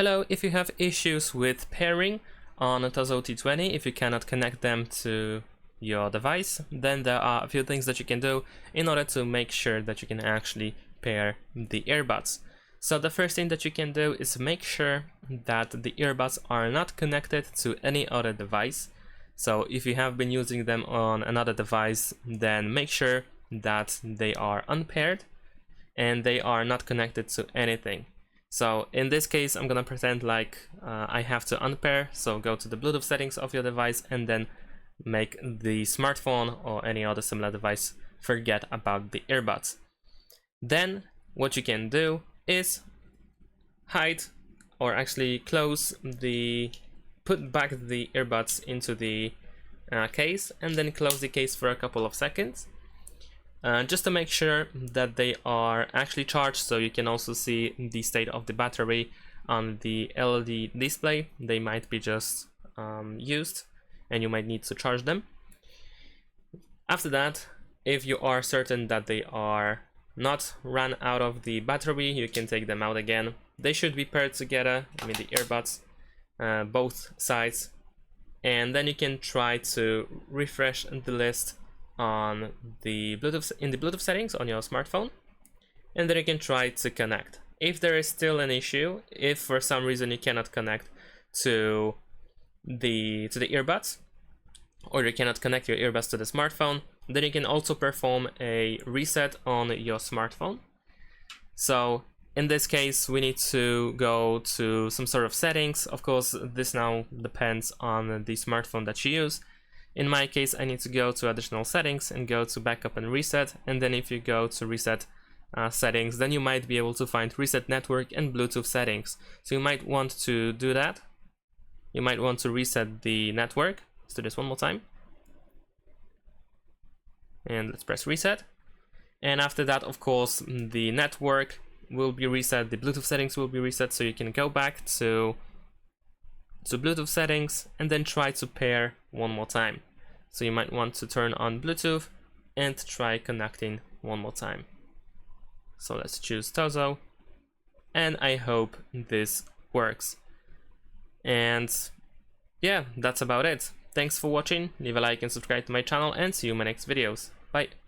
Hello, if you have issues with pairing on a TOZO T20, if you cannot connect them to your device, then there are a few things that you can do in order to make sure that you can actually pair the earbuds. So the first thing that you can do is make sure that the earbuds are not connected to any other device. So if you have been using them on another device, then make sure that they are unpaired and they are not connected to anything. So in this case, I'm gonna pretend like I have to unpair. So go to the Bluetooth settings of your device and then make the smartphone or any other similar device forget about the earbuds. Then what you can do is hide or actually put back the earbuds into the case and then close the case for a couple of seconds. Just to make sure that they are actually charged, so you can also see the state of the battery on the LED display. They might be just used and you might need to charge them. After that, if you are certain that they are not run out of the battery, you can take them out again. They should be paired together, the earbuds, both sides, and then you can try to refresh the list on the Bluetooth settings on your smartphone, and then you can try to connect. If there is still an issue, if for some reason you cannot connect to the earbuds, or you cannot connect your earbuds to the smartphone, then you can also perform a reset on your smartphone. So in this case, we need to go to some sort of settings. Of course, this now depends on the smartphone that you use. In my case, I need to go to additional settings and go to backup and reset. And then if you go to reset settings, then you might be able to find reset network and Bluetooth settings. So you might want to do that. You might want to reset the network. Let's do this one more time. And let's press reset. And after that, of course, the network will be reset, the Bluetooth settings will be reset, so you can go back to Bluetooth settings and then try to pair one more time. So you might want to turn on Bluetooth and try connecting one more time. So let's choose TOZO, and I hope this works. And yeah, that's about it. Thanks for watching, leave a like and subscribe to my channel, and see you in my next videos. Bye!